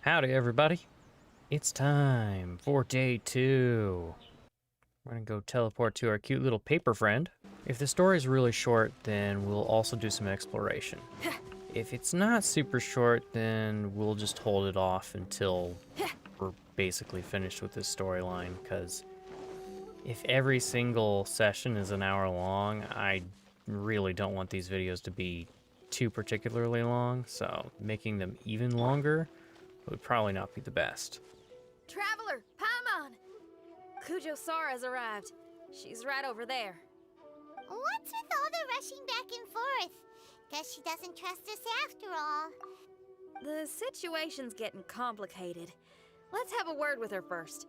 Howdy, everybody. It's time for day 2. We're gonna go teleport to our cute little paper friend. If the story's really short, then we'll also do some exploration. If it's not super short, then we'll just hold it off until we're basically finished with this storyline, because if every single session is an hour long, I really don't want these videos to be too particularly long, so making them even longer would probably not be the best. Traveler, Paimon! Kujo Sara's arrived. She's right over there. What's with all the rushing back and forth? Guess she doesn't trust us after all. The situation's getting complicated. Let's have a word with her first.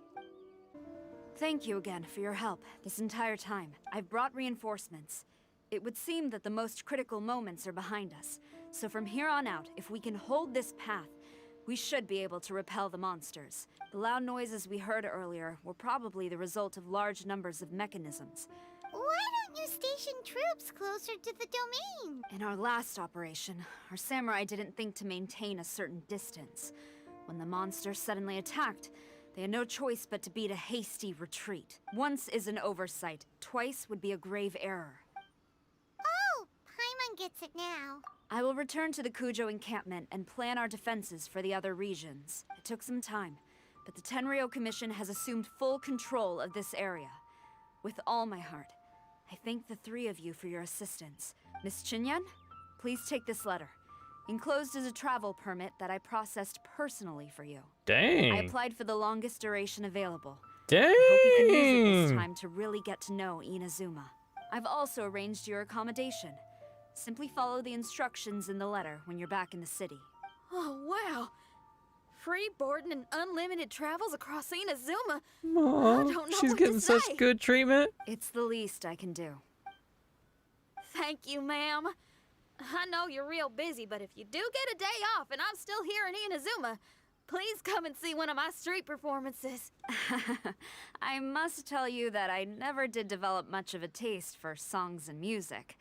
Thank you again for your help this entire time. I've brought reinforcements. It would seem that the most critical moments are behind us. So from here on out, if we can hold this path, we should be able to repel the monsters. The loud noises we heard earlier were probably the result of large numbers of mechanisms. Why don't you station troops closer to the domain? In our last operation, our samurai didn't think to maintain a certain distance. When the monsters suddenly attacked, they had no choice but to beat a hasty retreat. Once is an oversight, twice would be a grave error. Oh, Paimon gets it now. I will return to the Kujo encampment and plan our defenses for the other regions. It took some time, but the Tenryou Commission has assumed full control of this area. With all my heart, I thank the three of you for your assistance. Miss Xinyan, please take this letter. Enclosed is a travel permit that I processed personally for you. Dang. I applied for the longest duration available. Dang. I hope you can use it this time to really get to know Inazuma. I've also arranged your accommodation. Simply follow the instructions in the letter when you're back in the city. Oh, wow. Free boarding and unlimited travels across Inazuma. Aw, I don't know she's what getting to such say. good treatment. It's the least I can do. Thank you, ma'am. I know you're real busy, but if you do get a day off and I'm still here in Inazuma, please come and see one of my street performances. I must tell you that I never did develop much of a taste for songs and music.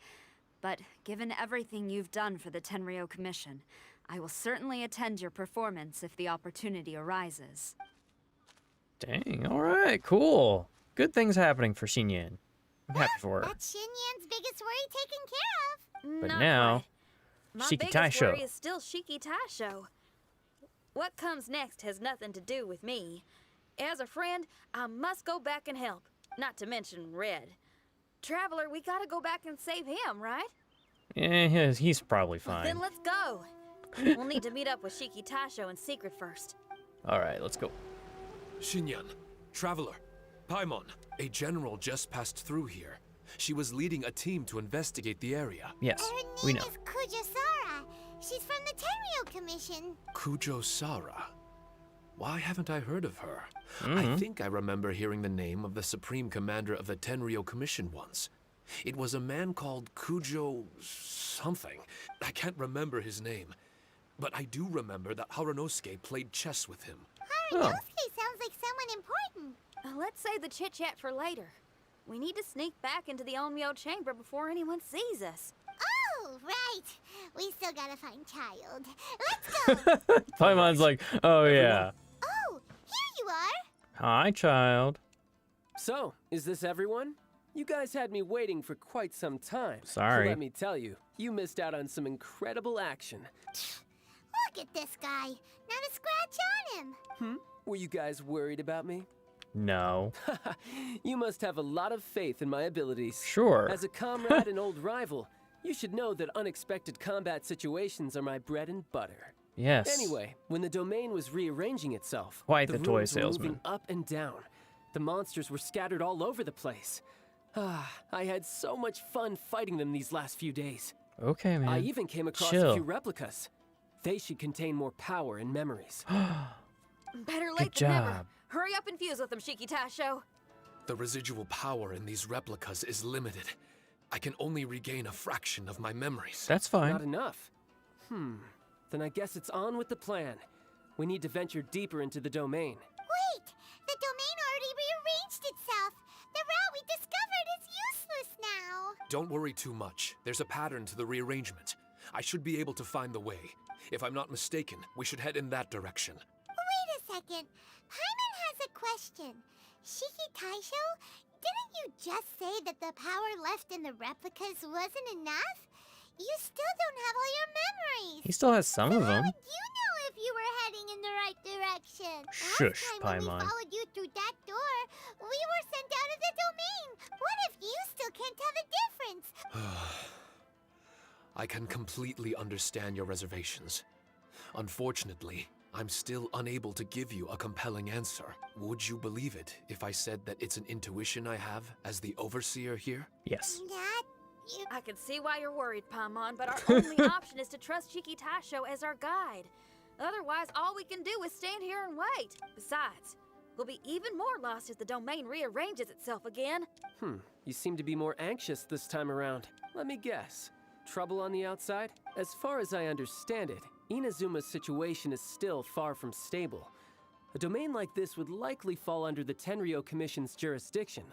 But given everything you've done for the Tenryou Commission, I will certainly attend your performance if the opportunity arises. Dang, alright, cool. Good things happening for Xinyan. I'm happy for her. That's Xinyan's biggest worry taken care of. But Not now, quite. My Shiki biggest Taisho. worry is still Shiki Taisho. What comes next has nothing to do with me. As a friend, I must go back and help. Not to mention Red. Traveler, we gotta go back and save him, right? Yeah, he's probably fine. Then let's go. We'll need to meet up with Shiki Taisho in secret first. Alright, let's go. Xinyan, Traveler, Paimon, a general just passed through here. She was leading a team to investigate the area. Yes, Her we name know. is Kujo Sara. She's from the Tenryou Commission. Kujo Sara. Why haven't I heard of her? I think I remember hearing the name of the Supreme Commander of the Tenryou Commission once. It was a man called Kujo something. I can't remember his name. But I do remember that Haranosuke played chess with him. Haranosuke sounds like someone important. Let's save the chit-chat for later. We need to sneak back into the Onmyo chamber before anyone sees us. Oh, right. We still gotta find Childe. Let's go. Paimon's like, oh yeah. Oh, here you are. Hi, child. So, is this everyone? You guys had me waiting for quite some time. Sorry. Let me tell you, you missed out on some incredible action. Look at this guy. Not a scratch on him. Were you guys worried about me? No. You must have a lot of faith in my abilities. Sure. As a comrade and old rival, you should know that unexpected combat situations are my bread and butter. Yes. Anyway, when the domain was rearranging itself, Quite the toy rooms were salesman. moving up and down. The monsters were scattered all over the place. I had so much fun fighting them these last few days. Okay, man. I even came across Chill. a few replicas. They should contain more power and memories. Better late Good than never. job. Hurry up and fuse with them, Shiki Taisho. The residual power in these replicas is limited. I can only regain a fraction of my memories. That's Not fine. enough. Then I guess it's on with the plan. We need to venture deeper into the domain. Wait, the domain already rearranged itself. The route we discovered is useless now. Don't worry too much. There's a pattern to the rearrangement. I should be able to find the way. If I'm not mistaken, we should head in that direction. second. Paimon has a question. Shiki Taisho, didn't you just say that the power left in the replicas wasn't enough? You still don't have all your memories. He still has some of How them. would you know if you were heading in the right direction? Shush, Last time when we Paimon. followed you through that door, we were sent out of the domain. What if you still can't tell the difference? I can completely understand your reservations. Unfortunately, I'm still unable to give you a compelling answer. Would you believe it if I said that it's an intuition I have as the overseer here? Yes. That you I can see why you're worried, Paimon, but our only option is to trust Shiki Taisho as our guide. Otherwise, all we can do is stand here and wait. Besides, we'll be even more lost if the domain rearranges itself again. You seem to be more anxious this time around. Let me guess. Trouble on the outside? As far as I understand it, Inazuma's situation is still far from stable. A domain like this would likely fall under the Tenryou Commission's jurisdiction,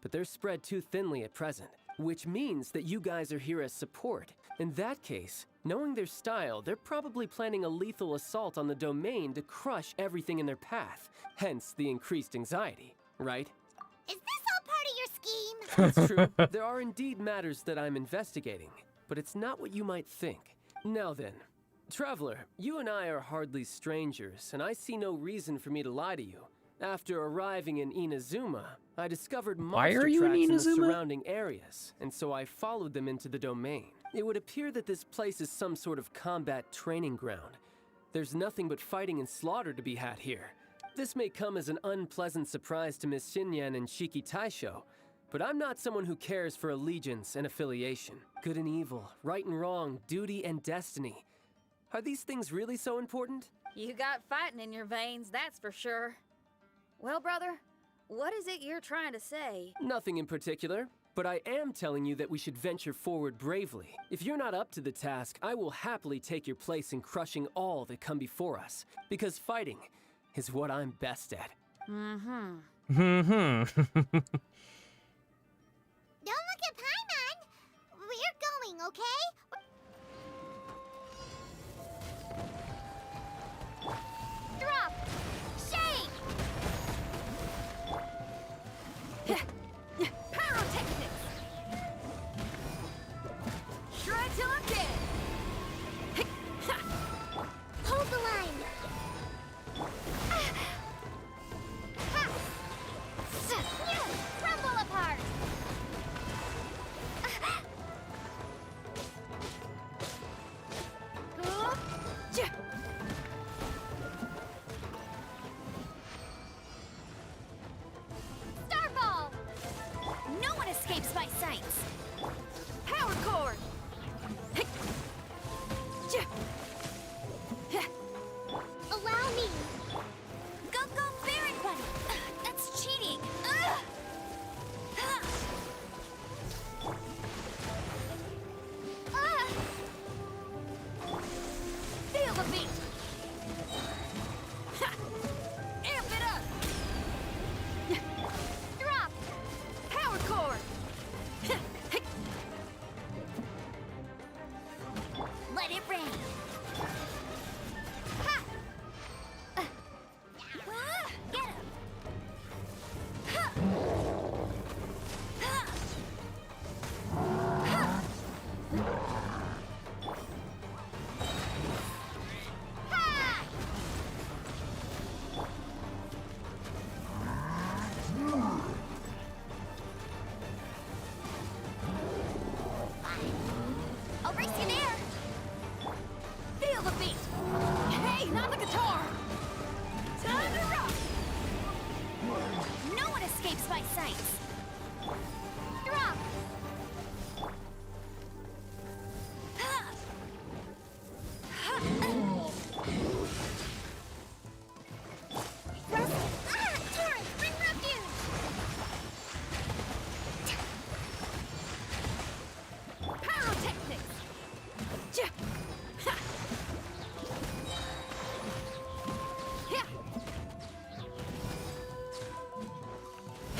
but they're spread too thinly at present, which means that you guys are here as support. In that case, knowing their style, they're probably planning a lethal assault on the domain to crush everything in their path, hence the increased anxiety, right? is this all part of your scheme? It's true. There are indeed matters that I'm investigating, but it's not what you might think. Now then, Traveler, you and I are hardly strangers, and I see no reason for me to lie to you. After arriving in Inazuma, I discovered Why monster are you in tracks in the Inazuma? surrounding areas, and so I followed them into the domain. It would appear that this place is some sort of combat training ground. There's nothing but fighting and slaughter to be had here. This may come as an unpleasant surprise to Miss Xinyan and Shiki Taisho, but I'm not someone who cares for allegiance and affiliation. Good and evil, right and wrong, duty and destiny. Are these things really so important? You got fighting in your veins, that's for sure. Well, brother, what is it you're trying to say? Nothing in particular, but I am telling you that we should venture forward bravely. If you're not up to the task, I will happily take your place in crushing all that come before us, because fighting is what I'm best at. Mm-hmm. Don't look at Paimon. We're going, okay? Drop! Shake! Pyrotechnics! Shred till I'm dead! Hold the line! Crumble apart! Starball! No one escapes my sights! Power cord! Allow me! Go, go, Baron Bunny! That's cheating! Ugh! Feel the beat! Amp it up! Drop! Power cord! Let it rain! Get him! I'll race you there! Feel the beat! Hey, not the guitar! Time to rock! No one escapes my sights! Drop! Torrent, bring refuge! Pyrotechnics! Ja! Ha! Yeah!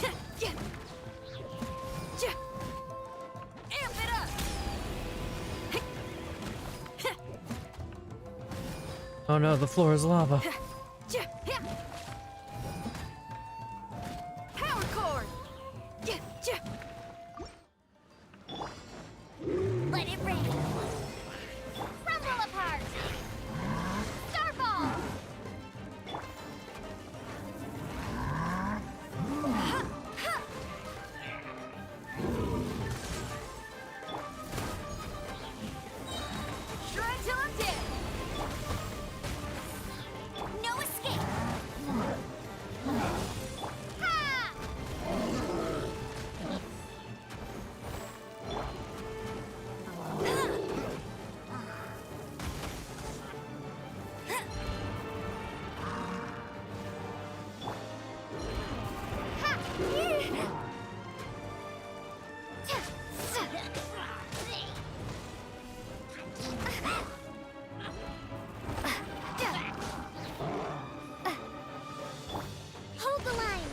Ha! Yeah! Ja! Amp it up! Oh no, the floor is lava. Power chord! Let it rain. Rumble apart. Starball. Shred till I'm dead! No escape. Ha! Hold the line.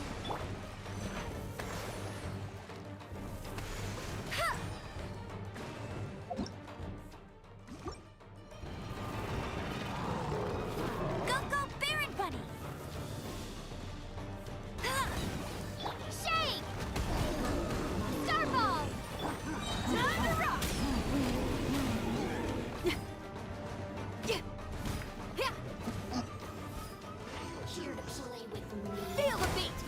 Go, go, Baron Bunny! Shake! Starball! Time to rock! Here to play with me. Feel the beat!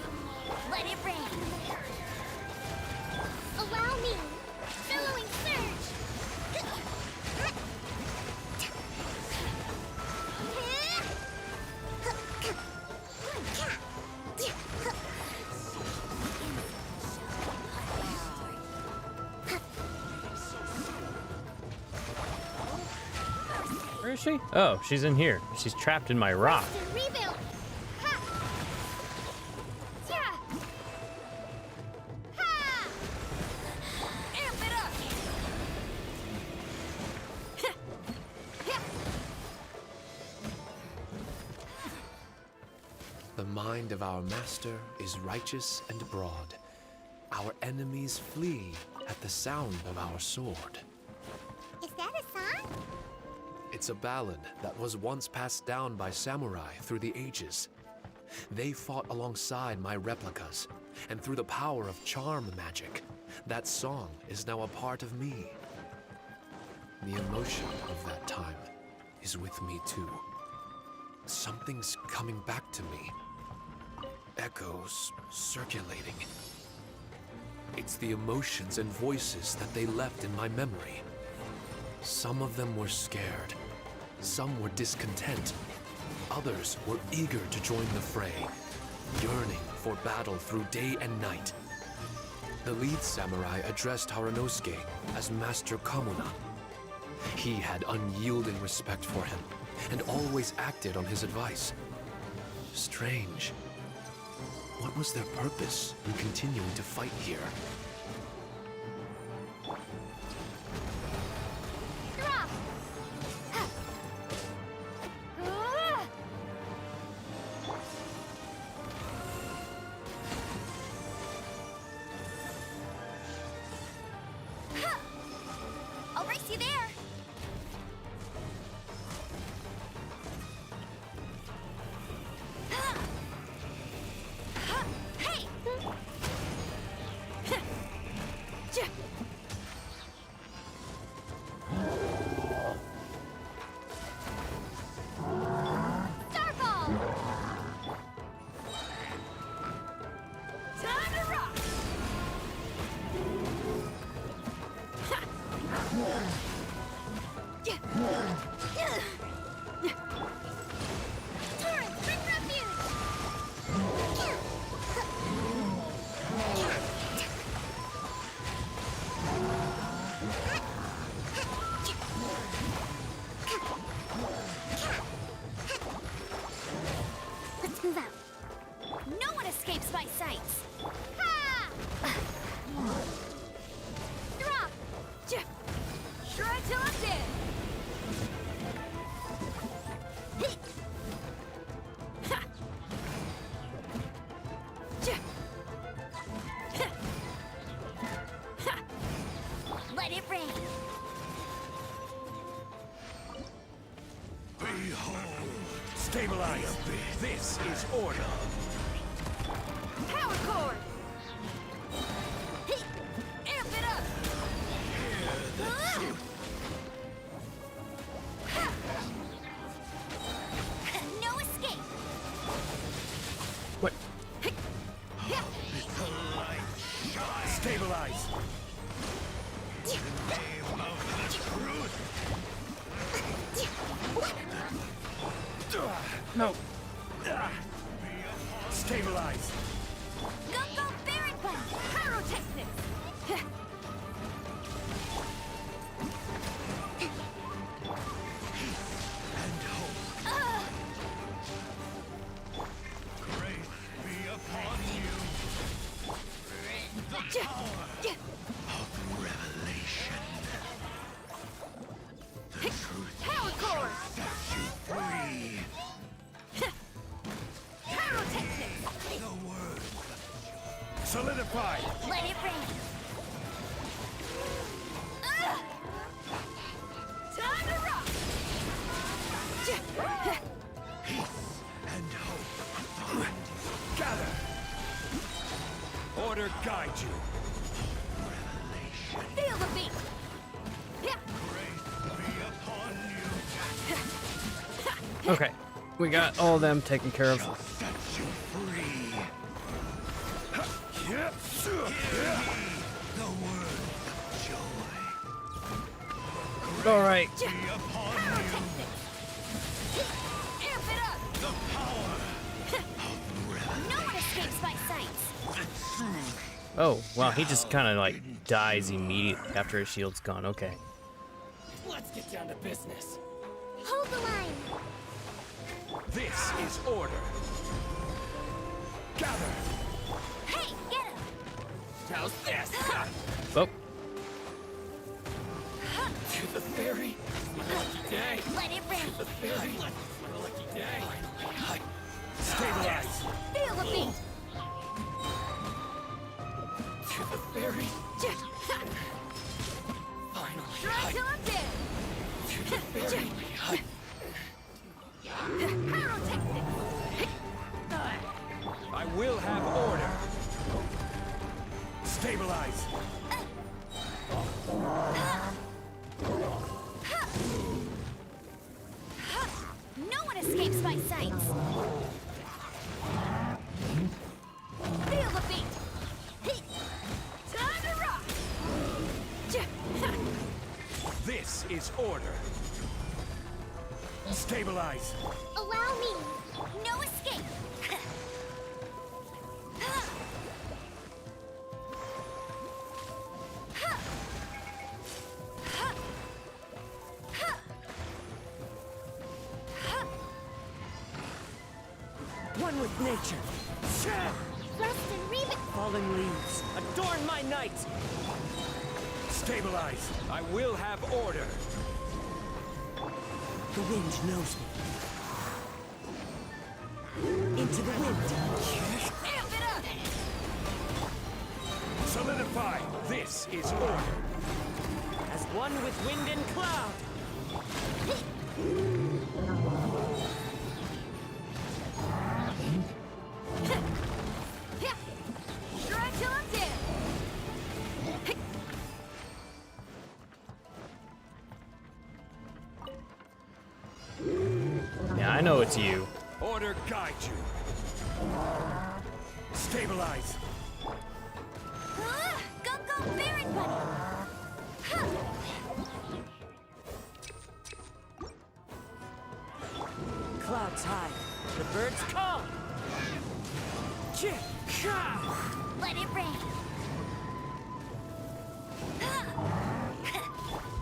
Let it rain! Allow me! Billowing surge! Where is she? Oh, she's in here. She's trapped in my rock. Rebuild! Ha! Yeah! Ha! Amp it up! The mind of our master is righteous and broad. Our enemies flee at the sound of our sword. Is that a song? It's a ballad that was once passed down by samurai through the ages. They fought alongside my replicas, and through the power of charm magic, that song is now a part of me. The emotion of that time is with me too. Something's coming back to me. Echoes circulating. It's the emotions and voices that they left in my memory. Some of them were scared. Some were discontent. Others were eager to join the fray, yearning for battle through day and night. The lead samurai addressed Haranosuke as Master Kamuna. He had unyielding respect for him, and always acted on his advice. Strange. What was their purpose in continuing to fight here? Drop! I'll race you there! Hey! Starball! Time to rock! Torrent, bring refuge! Let's move out. No one escapes my sights. Ha! Drop! Shred till I'm dead! Let it rain. Behold! Stabilize! This is order. Power cord! Amp it up! No escape. What? Stabilize. No. Stabilize. Go, Baron Bunny. Pyrotechnics! Power cord! Pyrotechnics! Solidify. Let it rain. Time to rock! And hope. Gather. Order guide you. Feel the beat! Okay. We got all of them taken care of. Set you free. The word of joy. All right. Pyrotechnics! Amp it up! The power. No one escapes my sights. Oh, wow. He just kind of like dies immediately after his shield's gone. Okay. Let's get down to business. Hold the line. This is order. Gather. Hey, get him. How's this? Oh. To the ferry. My lucky day. Let it rain. The ferry. My lucky day. Stabilize. Feel the beat! To the ferry. Finally. Try till I'm dead! To the ferry. Pyrotechnics! I will have order. Stabilize. No one escapes my sights. Feel the beat! Time to rock! This is order. Stabilize. Allow me. No escape. One with nature. Rust and Reba. Falling leaves. Adorn my night. Stabilize. I will have order. The wind knows me. Into the wind. Amp it up! Solidify. This is order. As one with wind and cloud. Try till I'm dead! Yeah, I know it's you. Order guide you. Stabilize. Go, Baron Bunny. Clouds high. The birds call. Let it rain.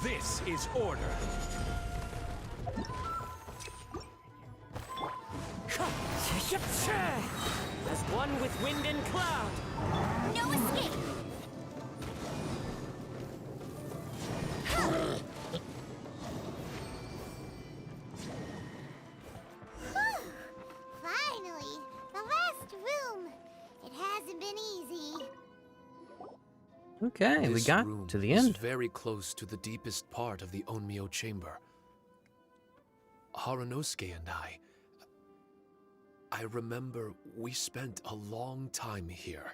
This is order. As one with wind and cloud. No escape. Finally, the last room. It hasn't been easy. Okay, we This got room to the is end. very close to the deepest part of the Onmyo chamber. Harunosuke and I... I remember we spent a long time here.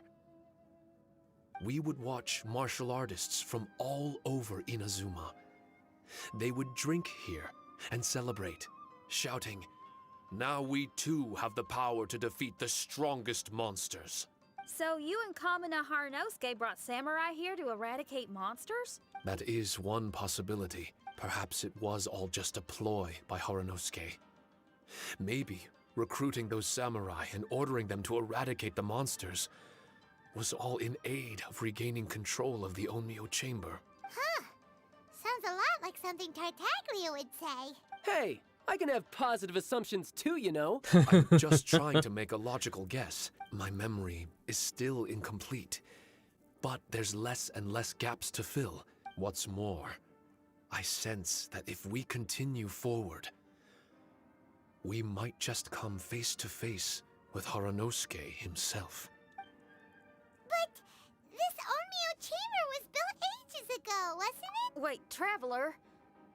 We would watch martial artists from all over Inazuma. They would drink here and celebrate, shouting, "Now we too have the power to defeat the strongest monsters." So you and Kamina Harunosuke brought samurai here to eradicate monsters? That is one possibility. Perhaps it was all just a ploy by Harunosuke. Maybe recruiting those samurai and ordering them to eradicate the monsters was all in aid of regaining control of the Onmyo chamber. Huh. Sounds a lot like something Tartaglia would say. Hey, I can have positive assumptions too, you know. I'm just trying to make a logical guess. My memory is still incomplete, but there's less and less gaps to fill. What's more, I sense that if we continue forward, we might just come face to face with Harunosuke himself. But this Onmyo chamber was built ages ago, wasn't it? Wait, Traveler,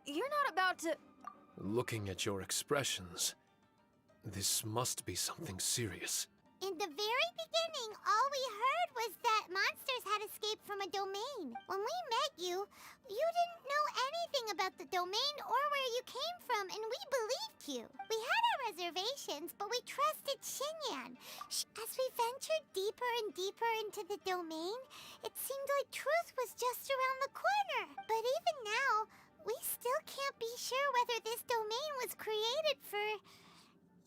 you're not about to... Looking at your expressions, this must be something serious. In the very beginning, all we heard was that monsters had escaped from a domain. When we met you, you didn't know anything about the domain or where you came from, and we believed you. We had our reservations, but we trusted Xinyan. As we ventured deeper and deeper into the domain, it seemed like truth was just around the corner. But even now, we still can't be sure whether this domain was created for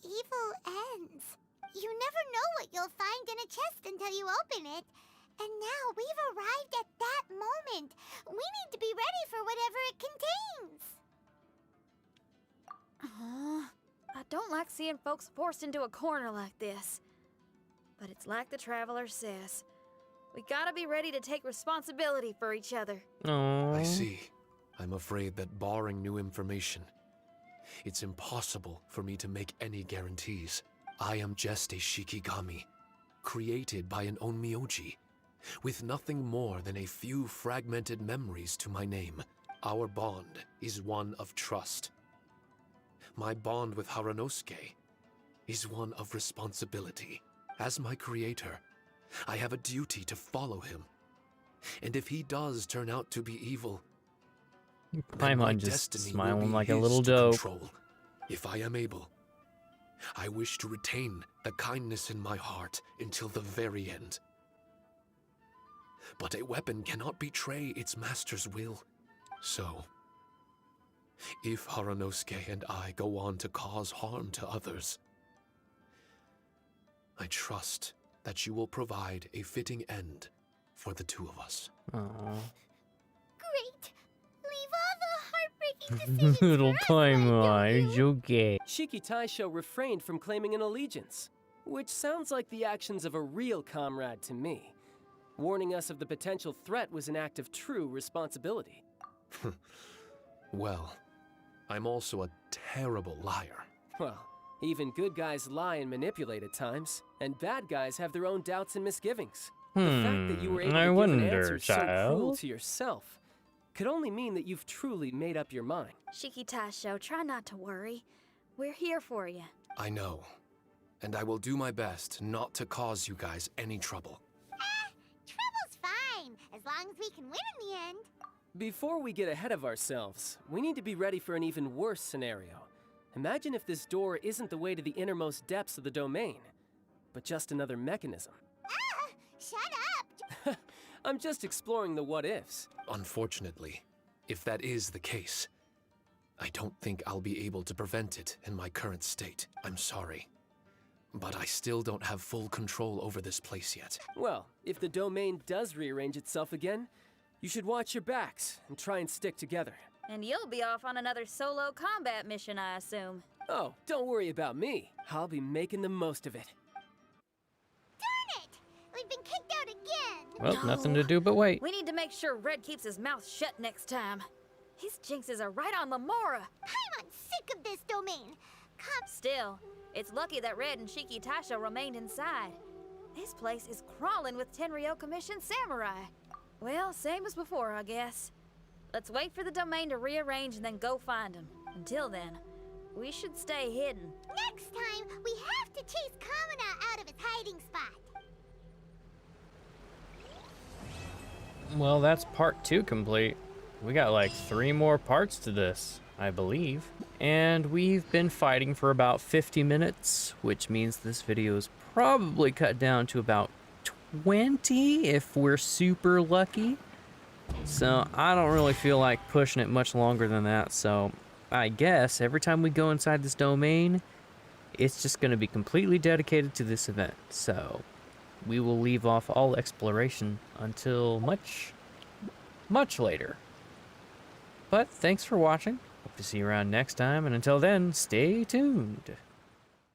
evil ends. You never know what you'll find in a chest until you open it. And now we've arrived at that moment. We need to be ready for whatever it contains. I don't like seeing folks forced into a corner like this. But it's like the Traveler says. We gotta be ready to take responsibility for each other. Oh. I see. I'm afraid that barring new information, it's impossible for me to make any guarantees. I am just a Shikigami, created by an Onmyoji, with nothing more than a few fragmented memories to my name. Our bond is one of trust. My bond with Harunosuke is one of responsibility. As my creator, I have a duty to follow him. And if he does turn out to be evil, then my Paimon just destiny will smiling be like a his little to dope. control, if I am able. I wish to retain the kindness in my heart until the very end. But a weapon cannot betray its master's will. So, if Harunosuke and I go on to cause harm to others, I trust that you will provide a fitting end for the two of us. Aw. Great. Leave all the heartbreaking decisions Little for us, why Paimon, don't you? okay. Shiki Taisho refrained from claiming an allegiance, which sounds like the actions of a real comrade to me. Warning us of the potential threat was an act of true responsibility. Well, I'm also a terrible liar. Well, even good guys lie and manipulate at times, and bad guys have their own doubts and misgivings. The fact that you were able I to give an wonder, answer so cruel child. to yourself could only mean that you've truly made up your mind. Shiki Taisho, try not to worry. We're here for you. I know. And I will do my best not to cause you guys any trouble. Trouble's fine, as long as we can win in the end. Before we get ahead of ourselves, we need to be ready for an even worse scenario. Imagine if this door isn't the way to the innermost depths of the domain, but just another mechanism. Ah, shut up! I'm just exploring the what-ifs. Unfortunately, if that is the case, I don't think I'll be able to prevent it in my current state. I'm sorry. But I still don't have full control over this place yet. Well, if the domain does rearrange itself again, you should watch your backs and try and stick together. And you'll be off on another solo combat mission, I assume. Oh, don't worry about me. I'll be making the most of it. Darn it! We've been kicked out again! Well, nothing to do but wait. We need to make sure Red keeps his mouth shut next time. His jinxes are right on Lamora. I'm sick of this domain! Still, it's lucky that Red and Shiki Taisho remained inside. This place is crawling with Tenryo Commission samurai. Well, same as before, I guess. Let's wait for the domain to rearrange and then go find them. Until then, we should stay hidden. Next time, we have to chase Well, that's part 2 complete. We got like 3 more parts to this, I believe. And we've been fighting for about 50 minutes, which means this video is probably cut down to about 20 if we're super lucky. So I don't really feel like pushing it much longer than that. So I guess every time we go inside this domain, it's just going to be completely dedicated to this event. So we will leave off all exploration until much, much later. But thanks for watching. Hope to see you around next time. And until then, stay tuned.